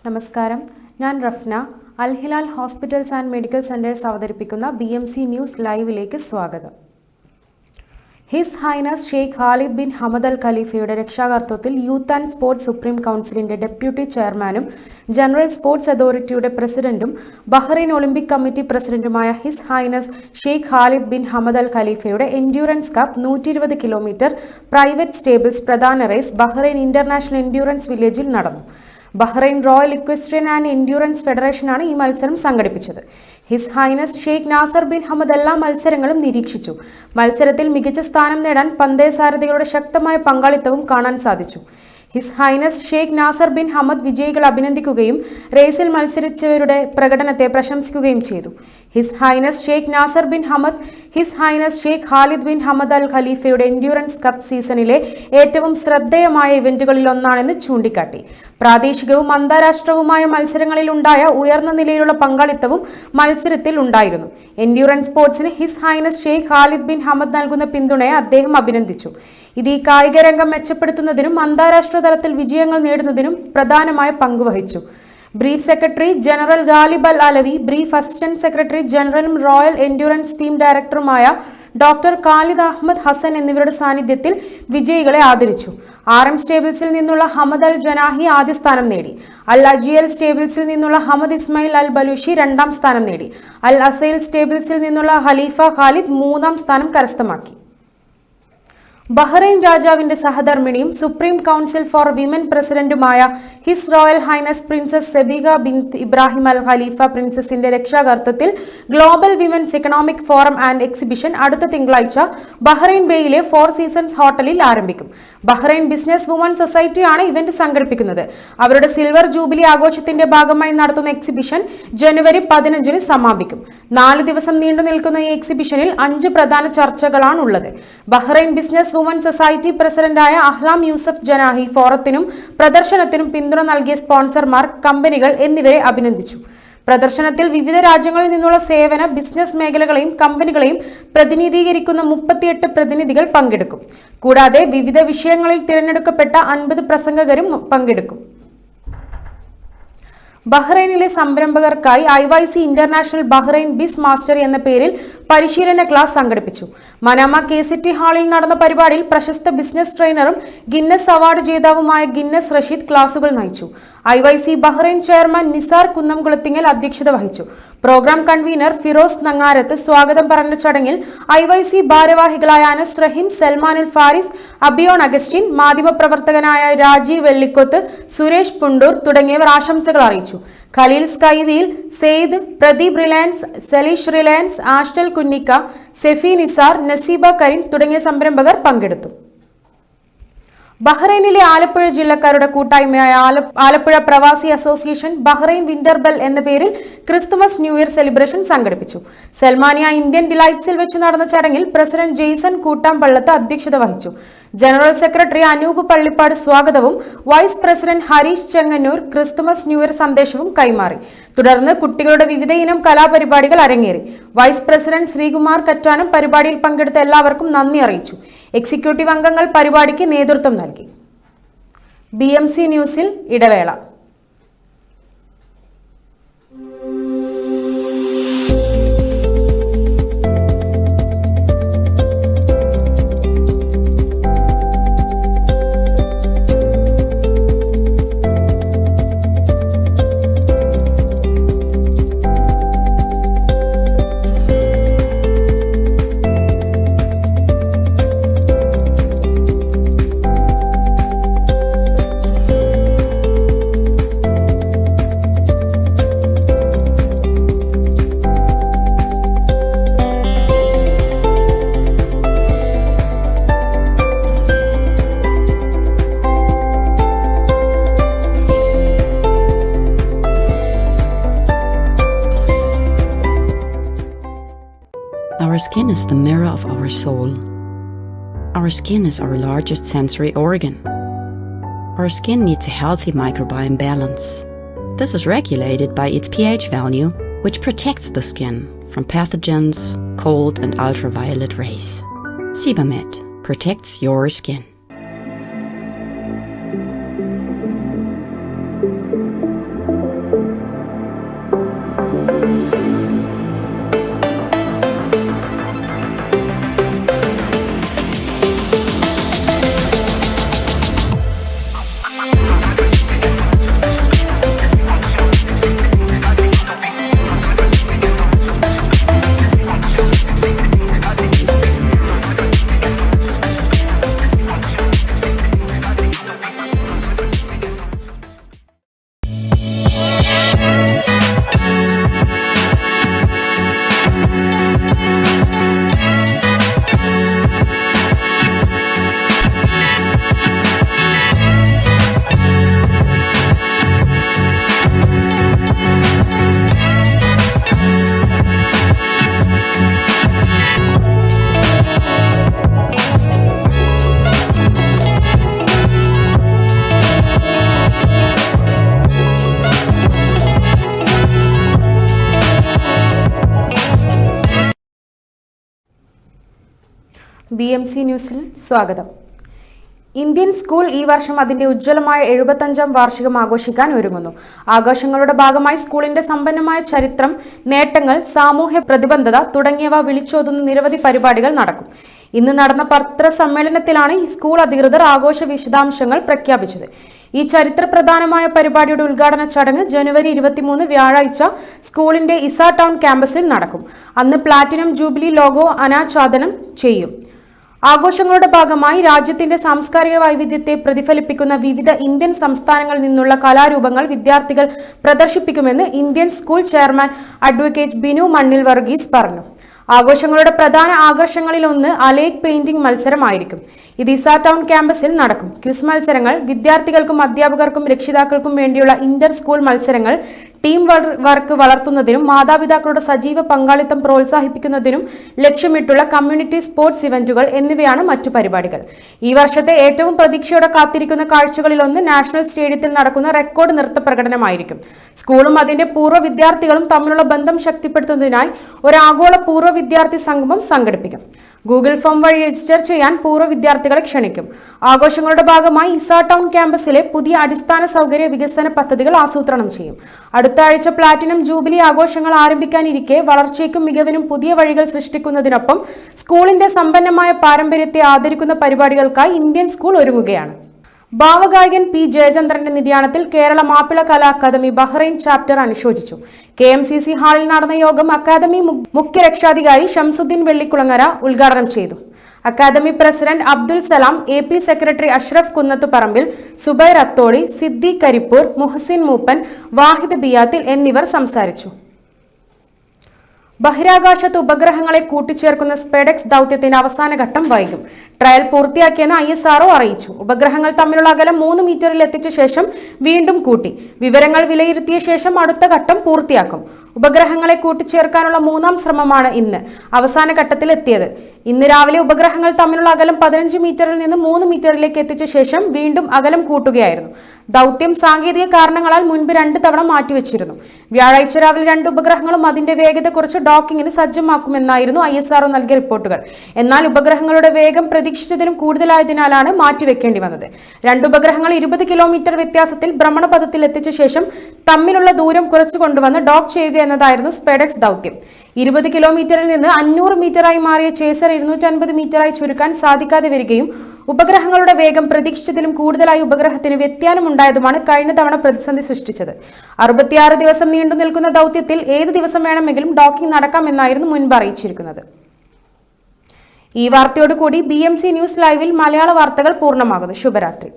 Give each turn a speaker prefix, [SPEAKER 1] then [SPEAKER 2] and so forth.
[SPEAKER 1] നമസ്കാരം, ഞാൻ Rafna. Al Hilal hospitals and medical centres അവതരിപ്പിക്കുന്ന BMC ന്യൂസ് ലൈവിലേക്ക് സ്വാഗതം. His highness Sheikh Khalid bin Hamad Al ഖലീഫയുടെ രക്ഷാകർതൃത്വത്തിൽ യൂത്ത് ആൻഡ് സ്പോർട്സ് സുപ്രീം കൗൺസിലിന്റെ ഡെപ്യൂട്ടി ചെയർമാനും ജനറൽ സ്പോർട്സ് അതോറിറ്റിയുടെ പ്രസിഡന്റും ബഹ്റൈൻ ഒളിമ്പിക് കമ്മിറ്റി പ്രസിഡന്റുമായ his highness Sheikh Khalid bin Hamad Al ഖലീഫയുടെ endurance cup 120 kilometre private stables പ്രധാന റേസ് ബഹ്റൈൻ ഇന്റർനാഷണൽ എൻഡ്യൂറൻസ് വില്ലേജിൽ നടന്നു. Bahrain royal equestrian and endurance ഫെഡറേഷനാണ് ഈ മത്സരം സംഘടിപ്പിച്ചത്. His highness Sheikh Nasser bin Hamad എല്ലാ മത്സരങ്ങളും നിരീക്ഷിച്ചു. മത്സരത്തിൽ മികച്ച സ്ഥാനം നേടാൻ പന്തയസാരഥികളുടെ ശക്തമായ പങ്കാളിത്തവും കാണാൻ സാധിച്ചു. His highness Sheikh Nasser bin Hamad വിജയികളെ അഭിനന്ദിക്കുകയും റേസിൽ മത്സരിച്ചവരുടെ പ്രകടനത്തെ പ്രശംസിക്കുകയും ചെയ്തു. His highness Sheikh Nasser bin Hamad his highness Sheikh Khalid bin Hamad Al ഖലീഫയുടെ എൻഡ്യൂറൻസ് കപ്പ് സീസണിലെ ഏറ്റവും ശ്രദ്ധേയമായ ഇവന്റുകളിൽ ഒന്നാണെന്ന് ചൂണ്ടിക്കാട്ടി. പ്രാദേശികവും അന്താരാഷ്ട്രവുമായ മത്സരങ്ങളിൽ ഉണ്ടായ ഉയർന്ന നിലയിലുള്ള പങ്കാളിത്തവും മത്സരത്തിൽ ഉണ്ടായിരുന്നു. എൻഡ്യൂറൻസ് സ്പോർട്സിന് his highness Sheikh Khalid bin Hamad നൽകുന്ന പിന്തുണയെ അദ്ദേഹം അഭിനന്ദിച്ചു. ഇത് ഈ കായിക രംഗം മെച്ചപ്പെടുത്തുന്നതിനും അന്താരാഷ്ട്ര തലത്തിൽ വിജയങ്ങൾ നേടുന്നതിനും പ്രധാനമായ പങ്കുവഹിച്ചു. BREEF secretary general Ghalib Al Alawi, BREEF assistant secretary ജനറലും റോയൽ എൻഡ്യൂറൻസ് ടീം ഡയറക്ടറുമായ ഡോക്ടർ ഖാലിദ് അഹമ്മദ് ഹസൻ എന്നിവരുടെ സാന്നിധ്യത്തിൽ വിജയികളെ ആദരിച്ചു. RM സ്റ്റേബിൾസിൽ നിന്നുള്ള ഹമദ് അൽ ജനാഹി ആദ്യ സ്ഥാനം നേടി. അൽ അജിയൽ സ്റ്റേബിൾസിൽ നിന്നുള്ള ഹമദ് ഇസ്മായിൽ അൽ ബലൂഷി 2ാം സ്ഥാനം നേടി. അൽ അസൈൽ സ്റ്റേബിൾസിൽ നിന്നുള്ള ഖലീഫ ഖാലിദ് 3ാം സ്ഥാനം കരസ്ഥമാക്കി. ബഹ്റൈൻ രാജാവിന്റെ സഹധർമ്മിണിയും സുപ്രീം കൗൺസിൽ ഫോർ വിമൻ പ്രസിഡന്റുമായ his royal highness princess Sabika bint Ibrahim Al Khalifa പ്രിൻസസിന്റെ രക്ഷാകർതൃത്വത്തിൽ global women's economic forum and exhibition അടുത്ത തിങ്കളാഴ്ച ബഹ്റൈൻ ബേയിലെ 4 സീസൺസ് ഹോട്ടലിൽ ആരംഭിക്കും. ബഹ്റൈൻ ബിസിനസ് വുമൺ സൊസൈറ്റിയാണ് ഇവന്റ് സംഘടിപ്പിക്കുന്നത്. അവരുടെ സിൽവർ ജൂബിലി ആഘോഷത്തിന്റെ ഭാഗമായി നടത്തുന്ന എക്സിബിഷൻ ജനുവരി 15-ന് സമാപിക്കും. 4 ദിവസം നീണ്ടു നിൽക്കുന്ന ഈ എക്സിബിഷനിൽ 5 പ്രധാന ചർച്ചകളാണുള്ളത്. ബഹ്റൈൻ ബിസിനസ് വുമൻ സൊസൈറ്റി പ്രസിഡന്റായ അഹ്ലാം യൂസഫ് ജനാഹി ഫോറത്തിനും പ്രദർശനത്തിനും പിന്തുണ നൽകിയ സ്പോൺസർമാർ, കമ്പനികൾ എന്നിവരെ അഭിനന്ദിച്ചു. പ്രദർശനത്തിൽ വിവിധ രാജ്യങ്ങളിൽ നിന്നുള്ള സേവന, ബിസിനസ് മേഖലകളെയും കമ്പനികളെയും പ്രതിനിധീകരിക്കുന്ന 38 പ്രതിനിധികൾ പങ്കെടുക്കും. കൂടാതെ വിവിധ വിഷയങ്ങളിൽ തിരഞ്ഞെടുക്കപ്പെട്ട 50 പ്രസംഗകരും പങ്കെടുക്കും. ബഹ്റൈനിലെ സംരംഭകർക്കായി IYC ഇന്റർനാഷണൽ ബഹ്റൈൻ ബിസ് മാസ്റ്ററി എന്ന പേരിൽ പരിശീലന ക്ലാസ് സംഘടിപ്പിച്ചു. മനാമ KCT ഹാളിൽ നടന്ന പരിപാടിയിൽ പ്രശസ്ത ബിസിനസ് ട്രെയിനറും ഗിന്നസ് അവാർഡ് ജേതാവുമായ ഗിന്നസ് റഷീദ് ക്ലാസുകൾ നയിച്ചു. IYC Bahrain chairman Nisar Kunnamkulathingal അധ്യക്ഷത വഹിച്ചു. പ്രോഗ്രാം കൺവീനർ ഫിറോസ് നങ്ങാരത്ത് സ്വാഗതം പറഞ്ഞ ചടങ്ങിൽ IYC ഭാരവാഹികളായ അനസ് റഹീം, സൽമാനുൽ ഫാരിസ്, അബിയോൺ അഗസ്റ്റിൻ, മാധ്യമപ്രവർത്തകനായ രാജീവ് വെള്ളിക്കൊത്ത്, സുരേഷ് പുണ്ടൂർ തുടങ്ങിയവർ ആശംസകൾ അറിയിച്ചു. ഖലീൽ സ്കൈവീൽ, സെയ്ദ്, പ്രദീപ് റിലയൻസ്, സലീഷ് റിലയൻസ്, ആഷ്ടൽ കുന്നിക്ക, സെഫി നിസാർ, നസീബ കരീം തുടങ്ങിയ സംരംഭകർ പങ്കെടുത്തു. ബഹ്റൈനിലെ ആലപ്പുഴ ജില്ലക്കാരുടെ കൂട്ടായ്മയായ ആലപ്പുഴ പ്രവാസി അസോസിയേഷൻ ബഹ്റൈൻ വിന്റർ ബെൽ എന്ന പേരിൽ ക്രിസ്തുമസ് ന്യൂ ഇയർ സെലിബ്രേഷൻ സംഘടിപ്പിച്ചു. സൽമാനിയ ഇന്ത്യൻ ഡിലൈറ്റ്സിൽ വെച്ച് നടന്ന ചടങ്ങിൽ പ്രസിഡന്റ് ജെയ്സൺ കൂട്ടാമ്പള്ളത്ത് അധ്യക്ഷത വഹിച്ചു. ജനറൽ സെക്രട്ടറി അനൂപ് പള്ളിപ്പാട് സ്വാഗതവും vice president Harish Chengannur Christmas new year സന്ദേശവും കൈമാറി. തുടർന്ന് കുട്ടികളുടെ വിവിധ ഇനം കലാപരിപാടികൾ അരങ്ങേറി. വൈസ് പ്രസിഡന്റ് ശ്രീകുമാർ കറ്റാനം പരിപാടിയിൽ പങ്കെടുത്ത എല്ലാവർക്കും നന്ദി അറിയിച്ചു. എക്സിക്യൂട്ടീവ് അംഗങ്ങൾ പരിപാടിക്ക് നേതൃത്വം നൽകി. BMC ന്യൂസിൽ ഇടവേള.
[SPEAKER 2] Our skin is the mirror of our soul. Our skin is our largest sensory organ. Our skin needs a healthy microbiome balance. This is regulated by its pH value, which protects the skin from pathogens, cold and ultraviolet rays. Sebamed protects your skin.
[SPEAKER 1] BMC ന്യൂസിൽ സ്വാഗതം. Indian school ഈ വർഷം അതിന്റെ ഉജ്ജ്വലമായ 75ാം വാർഷികം ആഘോഷിക്കാൻ ഒരുങ്ങുന്നു. ആഘോഷങ്ങളുടെ ഭാഗമായി സ്കൂളിന്റെ സമ്പന്നമായ ചരിത്രം, നേട്ടങ്ങൾ, സാമൂഹ്യ പ്രതിബദ്ധത തുടങ്ങിയവ വിളിച്ചോതുന്ന നിരവധി പരിപാടികൾ നടക്കും. ഇന്ന് നടന്ന പത്രസമ്മേളനത്തിലാണ് ഈ സ്കൂൾ അധികൃതർ ആഘോഷ വിശദാംശങ്ങൾ പ്രഖ്യാപിച്ചത്. ഈ ചരിത്രപ്രധാനമായ പരിപാടിയുടെ ഉദ്ഘാടന ചടങ്ങ് ജനുവരി 23 വ്യാഴാഴ്ച സ്കൂളിന്റെ ഇസ ടൗൺ ക്യാമ്പസിൽ നടക്കും. അന്ന് പ്ലാറ്റിനം ജൂബിലി ലോഗോ അനാച്ഛാദനം ചെയ്യും. ആഘോഷങ്ങളുടെ ഭാഗമായി രാജ്യത്തിന്റെ സാംസ്കാരിക വൈവിധ്യത്തെ പ്രതിഫലിപ്പിക്കുന്ന വിവിധ ഇന്ത്യൻ സംസ്ഥാനങ്ങളിൽ നിന്നുള്ള കലാരൂപങ്ങൾ വിദ്യാർത്ഥികൾ പ്രദർശിപ്പിക്കുമെന്ന് Indian school chairman advocate Binu Mannil Varghese പറഞ്ഞു. ആഘോഷങ്ങളുടെ പ്രധാന ആകർഷങ്ങളിലൊന്ന് അലേക് പെയിന്റിംഗ് മത്സരമായിരിക്കും. ഇത് ഇസ ടൗൺ ക്യാമ്പസിൽ നടക്കും. ക്വിസ് മത്സരങ്ങൾ, വിദ്യാർത്ഥികൾക്കും അധ്യാപകർക്കും രക്ഷിതാക്കൾക്കും വേണ്ടിയുള്ള ഇന്റർ സ്കൂൾ മത്സരങ്ങൾ, ടീം വർക്ക് വളർത്തുന്നതിനും മാതാപിതാക്കളുടെ സജീവ പങ്കാളിത്തം പ്രോത്സാഹിപ്പിക്കുന്നതിനും ലക്ഷ്യമിട്ടുള്ള കമ്മ്യൂണിറ്റി സ്പോർട്സ് ഇവന്റുകൾ എന്നിവയാണ് മറ്റു പരിപാടികൾ. ഈ വർഷത്തെ ഏറ്റവും പ്രതീക്ഷയോടെ കാത്തിരിക്കുന്ന കാഴ്ചകളിലൊന്ന് നാഷണൽ സ്റ്റേഡിയത്തിൽ നടക്കുന്ന റെക്കോർഡ് നൃത്ത പ്രകടനമായിരിക്കും. സ്കൂളും അതിന്റെ പൂർവ്വ വിദ്യാർത്ഥികളും തമ്മിലുള്ള ബന്ധം ശക്തിപ്പെടുത്തുന്നതിനായി ഒരു ആഗോള പൂർവ്വ വിദ്യാർത്ഥി സംഗമം സംഘടിപ്പിക്കും. ഗൂഗിൾ ഫോം വഴി രജിസ്റ്റർ ചെയ്യാൻ പൂർവ്വ വിദ്യാർത്ഥികളെ ക്ഷണിക്കും. ആഘോഷങ്ങളുടെ ഭാഗമായി ഇസ ടൗൺ ക്യാമ്പസിലെ പുതിയ അടിസ്ഥാന സൗകര്യ വികസന പദ്ധതികൾ ആസൂത്രണം ചെയ്യും. അടുത്ത ആഴ്ച പ്ലാറ്റിനം ജൂബിലി ആഘോഷങ്ങൾ ആരംഭിക്കാനിരിക്കെ വളർച്ചയ്ക്കും മികവിനും പുതിയ വഴികൾ സൃഷ്ടിക്കുന്നതിനൊപ്പം സ്കൂളിന്റെ സമ്പന്നമായ പാരമ്പര്യത്തെ ആദരിക്കുന്ന പരിപാടികൾക്കായി ഇന്ത്യൻ സ്കൂൾ ഒരുങ്ങുകയാണ്. ഭാവഗായകൻ പി ജയചന്ദ്രന്റെ നിര്യാണത്തിൽ കേരള മാപ്പിള കലാ അക്കാദമി ബഹ്റൈൻ ചാപ്റ്റർ അനുശോചിച്ചു. KMCC ഹാളിൽ നടന്ന യോഗം അക്കാദമി മുഖ്യ രക്ഷാധികാരി ഷംസുദ്ദീൻ വെള്ളിക്കുളങ്ങര ഉദ്ഘാടനം ചെയ്തു. Academy president Abdul Salam, AP secretary Ashraf Kunnathuparambil, Zubair Atholi, Siddi Karipur, Muhsin മൂപ്പൻ, വാഹിദ് ബിയാത്തിൽ എന്നിവർ സംസാരിച്ചു. ബഹിരാകാശത്ത് ഉപഗ്രഹങ്ങളെ കൂട്ടിച്ചേർക്കുന്ന സ്പെഡെക്സ് ദൗത്യത്തിന്റെ അവസാന ഘട്ടം വൈകും. ട്രയൽ പൂർത്തിയാക്കിയെന്ന് ISRO അറിയിച്ചു. ഉപഗ്രഹങ്ങൾ തമ്മിലുള്ള അകലം 3 മീറ്ററിൽ എത്തിച്ച ശേഷം വീണ്ടും കൂട്ടി. വിവരങ്ങൾ വിലയിരുത്തിയ ശേഷം അടുത്ത ഘട്ടം പൂർത്തിയാക്കും. ഉപഗ്രഹങ്ങളെ കൂട്ടിച്ചേർക്കാനുള്ള 3ാം ശ്രമമാണ് ഇന്ന് അവസാന ഘട്ടത്തിൽ എത്തിയത്. ഇന്ന് രാവിലെ ഉപഗ്രഹങ്ങൾ തമ്മിലുള്ള അകലം 15 മീറ്ററിൽ നിന്ന് 3 മീറ്ററിലേക്ക് എത്തിച്ച ശേഷം വീണ്ടും അകലം കൂട്ടുകയായിരുന്നു. ദൗത്യം സാങ്കേതിക കാരണങ്ങളാൽ മുൻപ് 2 തവണ മാറ്റിവെച്ചിരുന്നു. വ്യാഴാഴ്ച രാവിലെ 2 ഉപഗ്രഹങ്ങളും അതിന്റെ വേഗത കുറച്ച് ഡോക്കിങ്ങിന് സജ്ജമാക്കുമെന്നായിരുന്നു ISRO നൽകിയ റിപ്പോർട്ടുകൾ. എന്നാൽ ഉപഗ്രഹങ്ങളുടെ വേഗം പ്രതീക്ഷിച്ചതിലും കൂടുതലായതിനാലാണ് മാറ്റിവെക്കേണ്ടി വന്നത്. 2 ഉപഗ്രഹങ്ങൾ 20 കിലോമീറ്റർ വ്യത്യാസത്തിൽ ഭ്രമണപഥത്തിൽ എത്തിച്ച ശേഷം തമ്മിലുള്ള ദൂരം കുറച്ചു കൊണ്ടുവന്ന് ഡോക്ക് ചെയ്യുക എന്നതായിരുന്നു സ്പെഡെക്സ് ദൗത്യം. 20 കിലോമീറ്ററിൽ നിന്ന് 500 മീറ്ററായി മാറിയ ചേസർ 250 മീറ്ററായി ചുരുക്കാൻ സാധിക്കാതെ വരികയും ഉപഗ്രഹങ്ങളുടെ വേഗം പ്രതീക്ഷിച്ചതിലും കൂടുതലായി ഉപഗ്രഹത്തിന് വ്യത്യാസമുണ്ടായതുമാണ് കഴിഞ്ഞ തവണ പ്രതിസന്ധി സൃഷ്ടിച്ചത്. 66 ദിവസം നീണ്ടു നിൽക്കുന്ന ദൗത്യത്തിൽ ഏത് ദിവസം വേണമെങ്കിലും ഡോക്കിംഗ് നടക്കാമെന്നായിരുന്നു മുൻപ് അറിയിച്ചിരിക്കുന്നത്. ഈ വാർത്തയോടുകൂടി BMC ന്യൂസ് ലൈവിൽ മലയാള വാർത്തകൾ പൂർണ്ണമാകുന്നു. ശുഭരാത്രി.